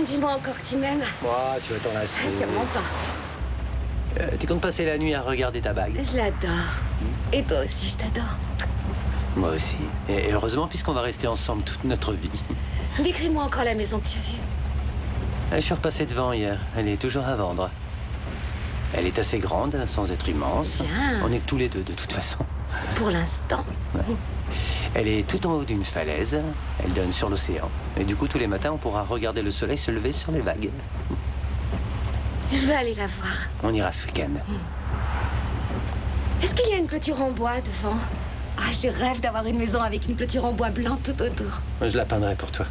Dis-moi encore que tu m'aimes. Oh, tu vas t'en lasser. Sûrement pas. Tu comptes passer la nuit à regarder ta bague? Je l'adore. Et toi aussi, je t'adore. Moi aussi. Et heureusement, puisqu'on va rester ensemble toute notre vie. Décris-moi encore la maison que tu as vue. Je suis repassé devant hier. Elle est toujours à vendre. Elle est assez grande, sans être immense. Bien. On est que tous les deux, de toute façon. Pour l'instant. Ouais. Elle est tout en haut d'une falaise. Elle donne sur l'océan. Et du coup, tous les matins, on pourra regarder le soleil se lever sur les vagues. Je vais aller la voir. On ira ce week-end. Est-ce qu'il y a une clôture en bois devant? Ah, je rêve d'avoir une maison avec une clôture en bois blanc tout autour. Je la peindrai pour toi.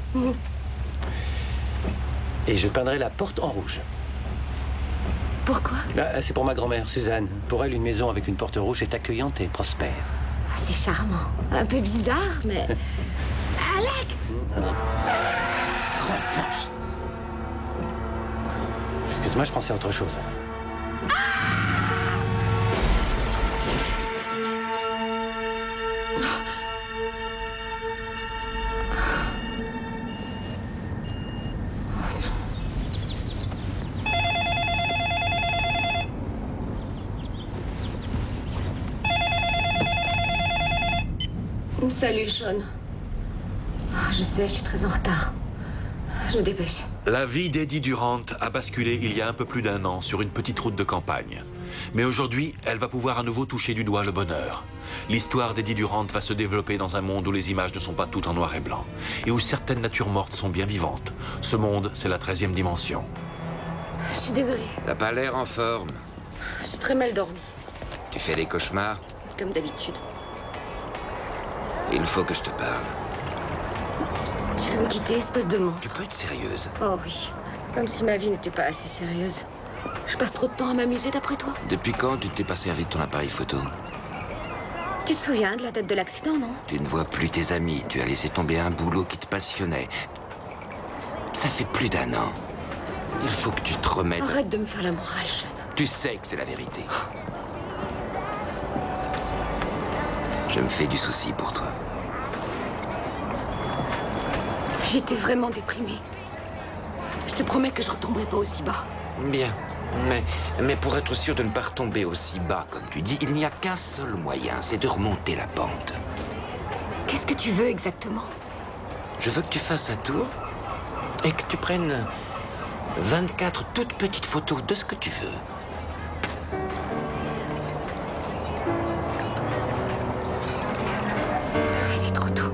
Et je peindrai la porte en rouge. Pourquoi? C'est pour ma grand-mère, Suzanne. Pour elle, une maison avec une porte rouge est accueillante et prospère. Ah, c'est charmant. Un peu bizarre, mais... Alec! Grande vache. Excuse-moi, je pensais à autre chose. Salut, Sean. Ah, je sais, je suis très en retard. Je me dépêche. La vie d'Eddie Durant a basculé il y a un peu plus d'1 an sur une petite route de campagne. Mais aujourd'hui, elle va pouvoir à nouveau toucher du doigt le bonheur. L'histoire d'Eddie Durant va se développer dans un monde où les images ne sont pas toutes en noir et blanc et où certaines natures mortes sont bien vivantes. Ce monde, c'est la 13e dimension. Je suis désolée. T'as pas l'air en forme. J'ai très mal dormi, Tu fais des cauchemars. comme d'habitude. Il faut que je te parle. Tu veux me quitter, espèce de Tu monstre? peux être sérieuse. Oh oui. Comme si ma vie n'était pas assez sérieuse. Je passe trop de temps à m'amuser d'après toi? Depuis quand tu ne t'es pas servi de ton appareil photo? Tu te souviens de la date de l'accident, non? Tu ne vois plus tes amis. Tu as laissé tomber un boulot qui te passionnait. Ça fait plus d'1 an. Il faut que tu te remettes... Arrête de me faire la morale, Sean. Tu sais que c'est la vérité. Je me fais du souci pour toi. J'étais vraiment déprimée. Je te promets que je retomberai pas aussi bas. Bien. Mais pour être sûr de ne pas retomber aussi bas, comme tu dis, il n'y a qu'un seul moyen, c'est de remonter la pente. Qu'est-ce que tu veux exactement? Je veux que tu fasses un tour et que tu prennes 24 toutes petites photos de ce que tu veux. C'est trop tôt.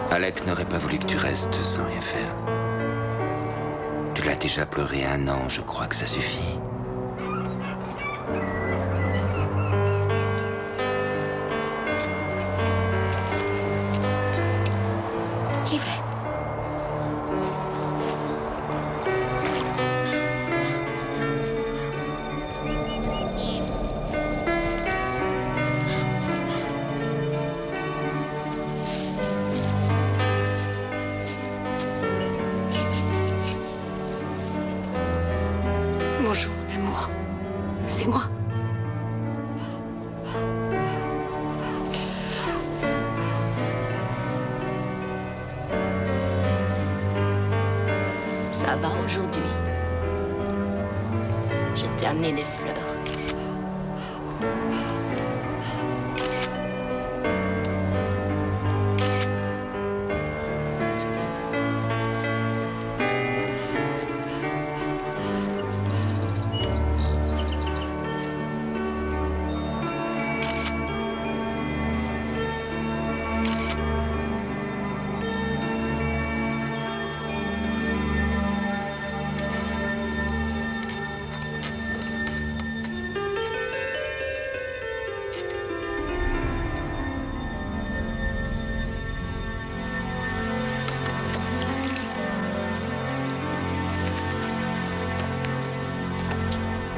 Alec n'aurait pas voulu que tu restes sans rien faire. Tu l'as déjà pleuré 1 an, je crois que ça suffit. J'y vais. Bonjour, mon amour. C'est moi. Ça va aujourd'hui? Je t'ai amené des fleurs.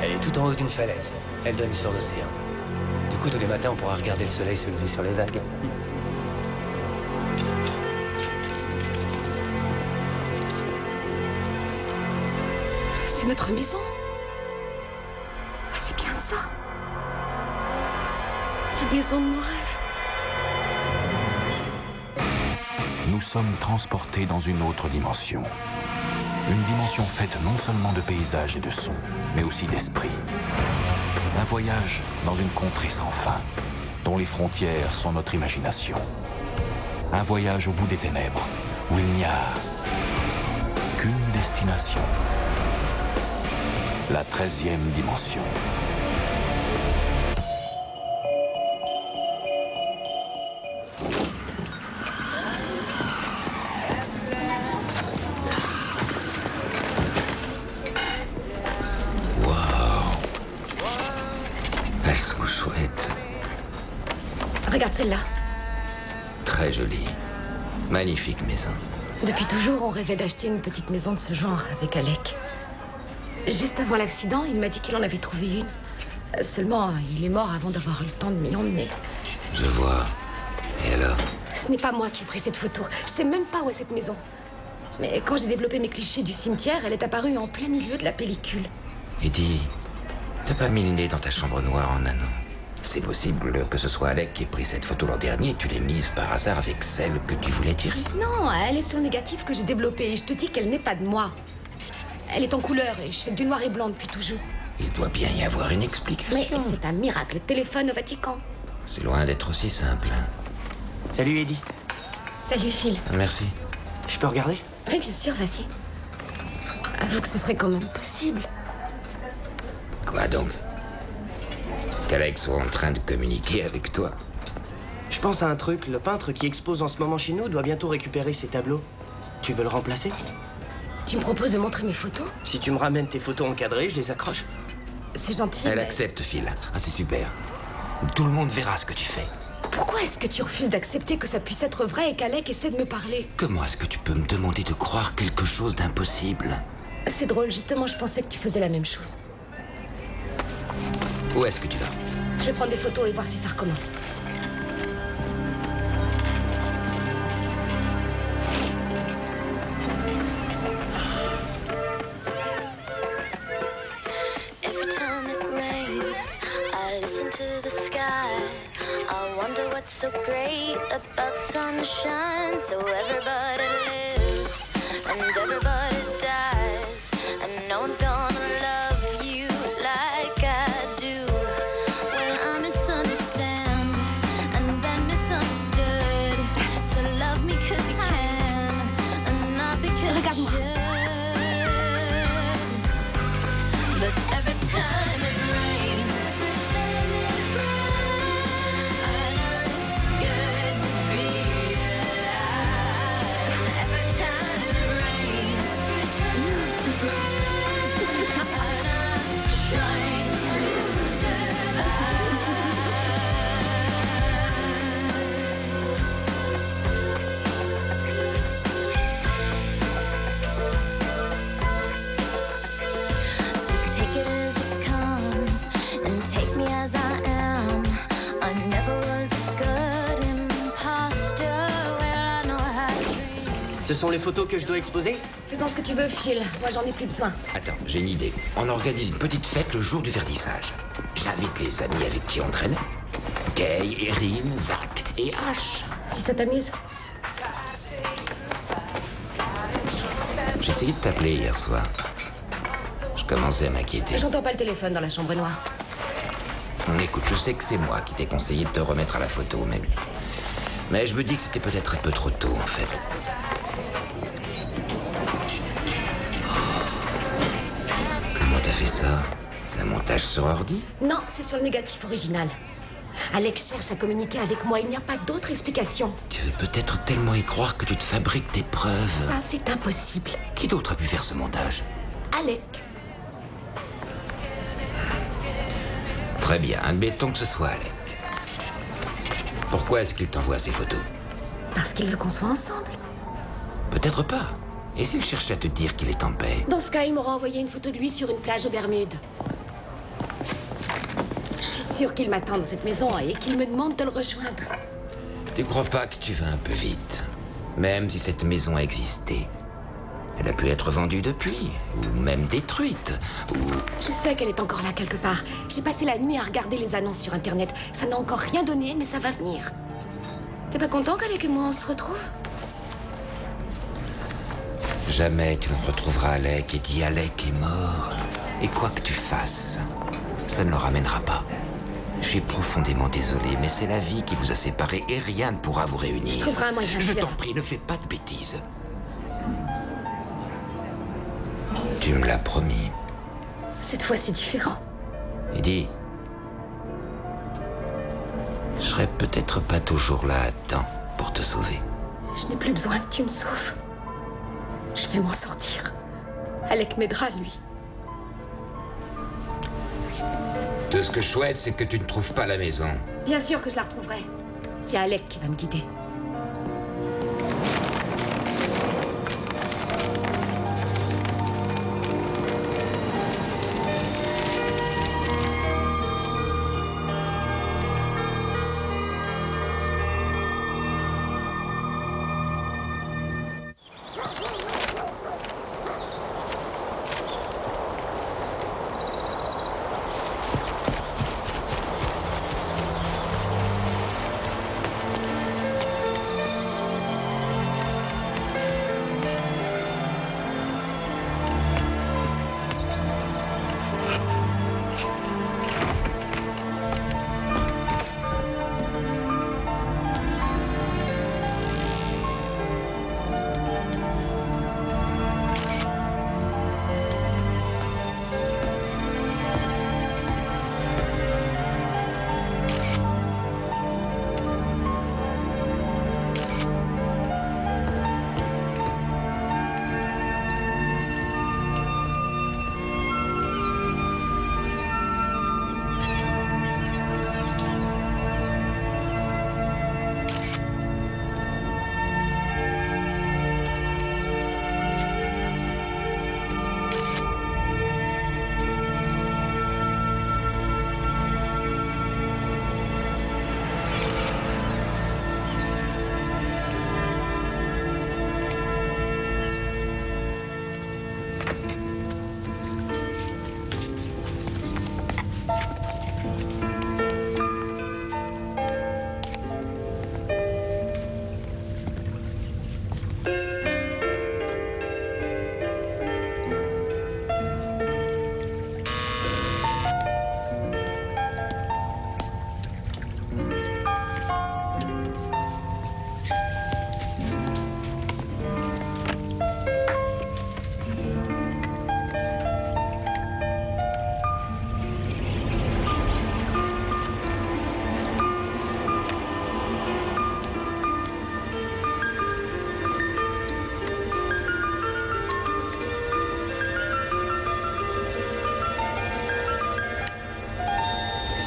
Elle est tout en haut d'une falaise. Elle donne sur l'océan. Du coup, tous les matins, on pourra regarder le soleil se lever sur les vagues. C'est notre maison. C'est bien ça. La maison de nos rêves. Nous sommes transportés dans une autre dimension. Une dimension faite non seulement de paysages et de sons, mais aussi d'esprit. Un voyage dans une contrée sans fin, dont les frontières sont notre imagination. Un voyage au bout des ténèbres, où il n'y a qu'une destination. La 13e dimension. Elles sont chouettes. Regarde celle-là. Très jolie. Magnifique maison. Depuis toujours, on rêvait d'acheter une petite maison de ce genre avec Alec. Juste avant l'accident, il m'a dit qu'il en avait trouvé une. Seulement, il est mort avant d'avoir eu le temps de m'y emmener. Je vois. Et alors? Ce n'est pas moi qui ai pris cette photo. Je sais même pas où est cette maison. Mais quand j'ai développé mes clichés du cimetière, elle est apparue en plein milieu de la pellicule. Eddie, t'as pas mis le nez dans ta chambre noire en un an? C'est possible que ce soit Alec qui ait pris cette photo l'an dernier et tu l'aies mise par hasard avec celle que tu voulais tirer? Non, elle est sur le négatif que j'ai développé et je te dis qu'elle n'est pas de moi. Elle est en couleur et je fais du noir et blanc depuis toujours. Il doit bien y avoir une Mais explication. c'est un miracle. Téléphone au Vatican. C'est loin d'être aussi simple. Salut Eddie. Salut Phil. Merci. Je peux regarder? Oui, bien sûr, vas-y. Avoue que ce serait quand même possible. Quoi donc? Qu'Alex soit en train de communiquer avec toi? Je pense à un truc, le peintre qui expose en ce moment chez nous doit bientôt récupérer ses tableaux. Tu veux le remplacer? Tu me proposes de montrer mes photos? Si tu me ramènes tes photos encadrées, je les accroche. C'est gentil, Elle mais accepte, Phil. Ah, c'est super. Tout le monde verra ce que tu fais. pourquoi est-ce que tu refuses d'accepter que ça puisse être vrai et qu'Alec essaie de me parler? Comment est-ce que tu peux me demander de croire quelque chose d'impossible? C'est drôle, justement, je pensais que tu faisais la même chose. Où est-ce que tu vas? Je vais prendre des photos et voir si ça recommence. Every time it rains, I listen to the sky. I wonder what's so great about sunshine. So everybody lives and everybody dies, and no one's gonna love you like I do. Well, I misunderstand and been misunderstood. So love me 'cause you can and not because you should. But every time it rains, I know it's good to be alive. Every time it rains, and I'm trying to survive. So take it as it comes and take me as I am. I never was a good imposter. Well, I know how to dream. Ce sont les photos que je dois exposer? Fais-en ce que tu veux, Phil. Moi, j'en ai plus besoin. Attends, j'ai une idée. On organise une petite fête le jour du verdissage. J'invite les amis avec qui on traînait. Kay, Erin, Zach et Ash. Si ça t'amuse. J'ai essayé de t'appeler hier soir. Je commençais à m'inquiéter. J'entends pas le téléphone dans la chambre noire. Écoute, je sais que c'est moi qui t'ai conseillé de te remettre à la photo, mais je me dis que c'était peut-être un peu trop tôt, en fait. Comment t'as fait ça? C'est un montage sur ordi? Non, c'est sur le négatif original. Alex cherche à communiquer avec moi. Il n'y a pas d'autre explication. Tu veux peut-être tellement y croire que tu te fabriques tes preuves. Ça, c'est impossible. Qui d'autre a pu faire ce montage? Alec. Très bien, admettons que ce soit Alec. Pourquoi est-ce qu'il t'envoie ces photos? Parce qu'il veut qu'on soit ensemble. Peut-être pas. Et s'il cherche à te dire qu'il est en paix? Dans ce cas, il m'aura envoyé une photo de lui sur une plage aux Bermudes. Je suis sûre qu'il m'attend dans cette maison et qu'il me demande de le rejoindre. Tu crois pas que tu vas un peu vite? Même si cette maison a existé. Elle a pu être vendue depuis, ou même détruite, ou... Je sais qu'elle est encore là quelque part. J'ai passé la nuit à regarder les annonces sur Internet. Ça n'a encore rien donné, mais ça va venir. T'es pas content qu'Alec et moi on se retrouve? Jamais tu ne retrouveras Alec et dis Alec est mort. Et quoi que tu fasses, ça ne le ramènera pas. Je suis profondément désolé, mais c'est la vie qui vous a séparés et rien ne pourra vous réunir. Je trouverai un moyen de Je faire. t'en prie, ne fais pas de bêtises. Tu me l'as promis. Cette fois, c'est différent. Eddie, je serai peut-être pas toujours là à temps pour te sauver. Je n'ai plus besoin que tu me sauves. Je vais m'en sortir. Alec m'aidera, lui. Tout ce que je souhaite, c'est que tu ne trouves pas la maison. Bien sûr que je la retrouverai. C'est Alec qui va me guider.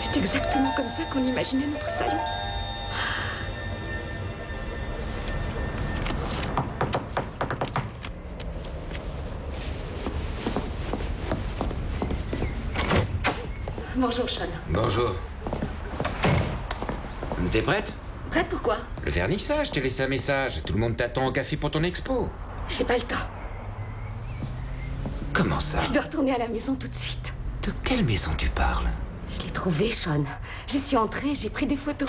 C'est exactement comme ça qu'on imaginait notre salon. Bonjour, Sean. Bonjour. T'es prête? Prête pour quoi? Le vernissage, t'ai laissé un message. Tout le monde t'attend au café pour ton expo. J'ai pas le temps. Comment ça? Je dois retourner à la maison tout de suite. De quelle maison tu parles? Je l'ai trouvé, Sean. J'y suis entrée, j'ai pris des photos.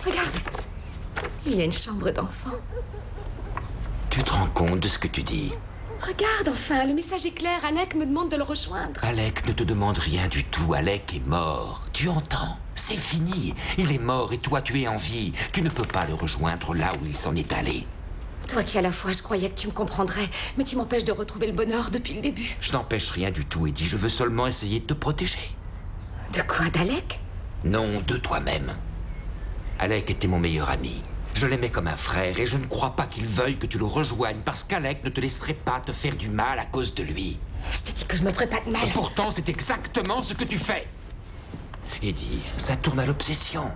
Regarde. Il y a une chambre d'enfant. Tu te rends compte de ce que tu dis? Regarde enfin, le message est clair. Alec me demande de le rejoindre. Alec ne te demande rien du tout. Alec est mort. Tu entends? C'est fini. Il est mort et toi, tu es en vie. Tu ne peux pas le rejoindre là où il s'en est allé. Toi qui à la fois je croyais que tu me comprendrais, mais tu m'empêches de retrouver le bonheur depuis le début. Je n'empêche rien du tout, Eddie. Je veux seulement essayer de te protéger. De quoi, d'Alec? Non, de toi-même. Alec était mon meilleur ami. Je l'aimais comme un frère et je ne crois pas qu'il veuille que tu le rejoignes parce qu'Alec ne te laisserait pas te faire du mal à cause de lui. Je t'ai dit que je me ferais pas de mal. Et pourtant, c'est exactement ce que tu fais. Eddie, ça tourne à l'obsession.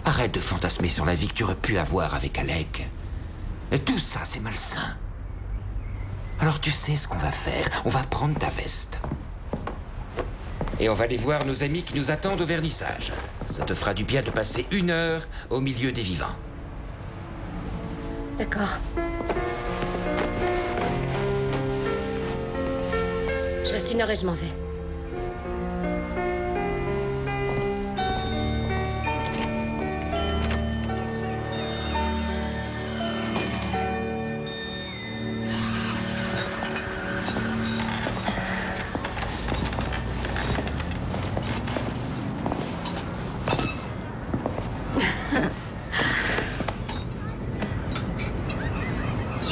Arrête de fantasmer sur la vie que tu aurais pu avoir avec Alec. Et tout ça, c'est malsain. Alors tu sais ce qu'on va faire. On va prendre ta veste. Et on va aller voir nos amis qui nous attendent au vernissage. Ça te fera du bien de passer 1 heure au milieu des vivants. D'accord. Je reste 1 heure et je m'en vais.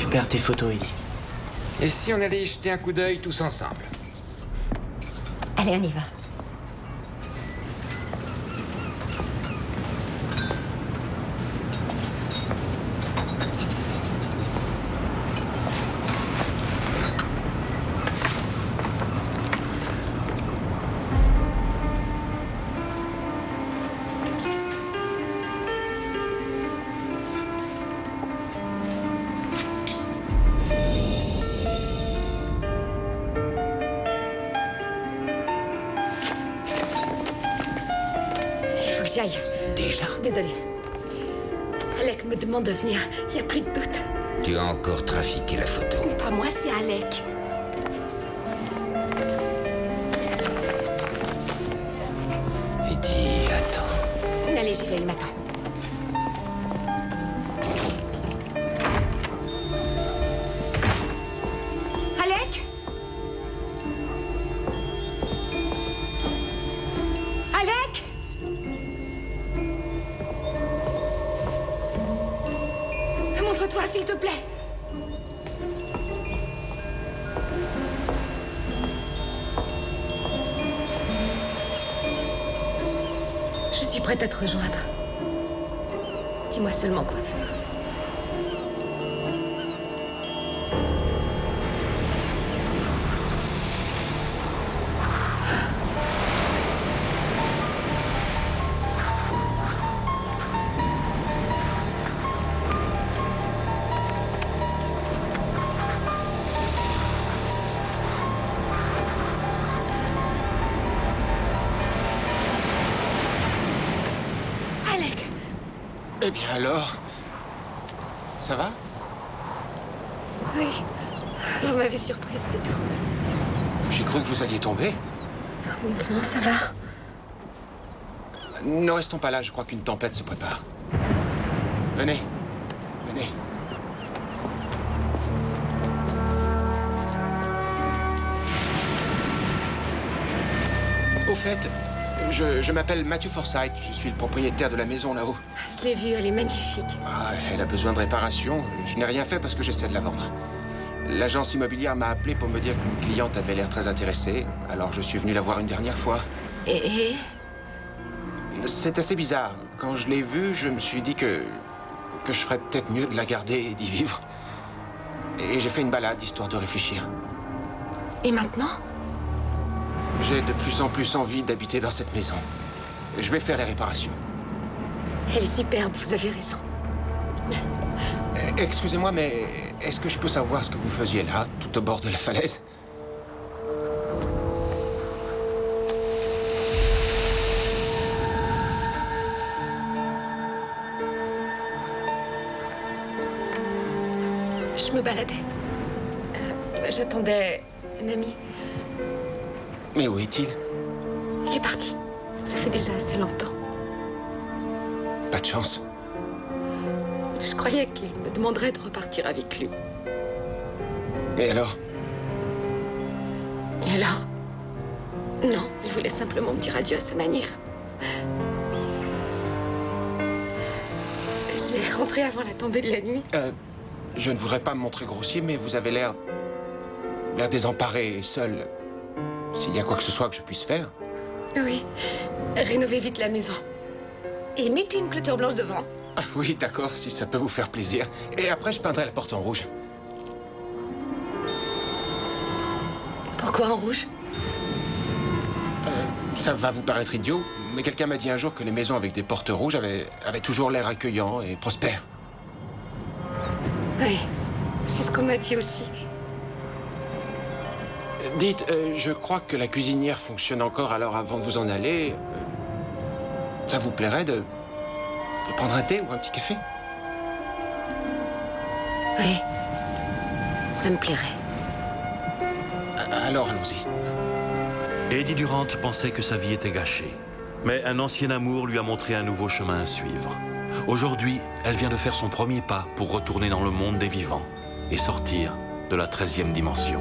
Récupère tes photos, Eddie. Et si on allait y jeter un coup d'œil tous ensemble? Allez, on y va. J'y aille. Déjà? Désolée. Alec me demande de venir. Il n'y a plus de doute. Tu as encore trafiqué la photo. Ce n'est pas moi, c'est Alec. Eddie, attends. Allez, j'y vais, il m'attend. Alec? Alec? Montre-toi, s'il te plaît. Je suis prête à te rejoindre. Dis-moi seulement quoi faire. Alec, Eh bien alors? Ça va? oui. Vous m'avez surprise, c'est tout. J'ai cru que vous alliez tomber. Non, ça va. Ne restons pas là, je crois qu'une tempête se prépare. Venez. Venez. Au fait, je m'appelle Matthew Forsyth. Je suis le propriétaire de la maison là-haut. Je l'ai vue, elle est magnifique. Ah, elle a besoin de réparation. Je n'ai rien fait parce que j'essaie de la vendre. L'agence immobilière m'a appelé pour me dire qu'une cliente avait l'air très intéressée. Alors je suis venu la voir une dernière fois. Et C'est assez bizarre. Quand je l'ai vue, je me suis dit que je ferais peut-être mieux de la garder et d'y vivre. Et j'ai fait une balade, histoire de réfléchir. Et maintenant? J'ai de plus en plus envie d'habiter dans cette maison. Je vais faire les réparations. Elle est superbe, vous avez raison. Excusez-moi, mais est-ce que je peux savoir ce que vous faisiez là, tout au bord de la falaise? Je me baladais. J'attendais un ami. Mais où est-il? Il est parti. Ça fait déjà assez longtemps. Pas de chance. Je croyais qu'il me demanderait de repartir avec lui. Et alors? Et alors? Non, il voulait simplement me dire adieu à sa manière. Je vais rentrer avant la tombée de la nuit. Je ne voudrais pas me montrer grossier, mais vous avez l'air désemparé et seul. S'il y a quoi que ce soit que je puisse faire. Oui. Rénovez vite la maison. Et mettez une clôture blanche devant. Ah oui, d'accord, si ça peut vous faire plaisir. Et après, je peindrai la porte en rouge. Pourquoi en rouge? Ça va vous paraître idiot, mais quelqu'un m'a dit un jour que les maisons avec des portes rouges avaient toujours l'air accueillant et prospères. Oui. C'est ce qu'on m'a dit aussi. Dites, je crois que la cuisinière fonctionne encore, alors avant de vous en aller, ça vous plairait de prendre un thé ou un petit café? Oui. Ça me plairait. Alors, allons-y. Eddie Durant pensait que sa vie était gâchée. Mais un ancien amour lui a montré un nouveau chemin à suivre. Aujourd'hui, elle vient de faire son premier pas pour retourner dans le monde des vivants et sortir de la 13e dimension.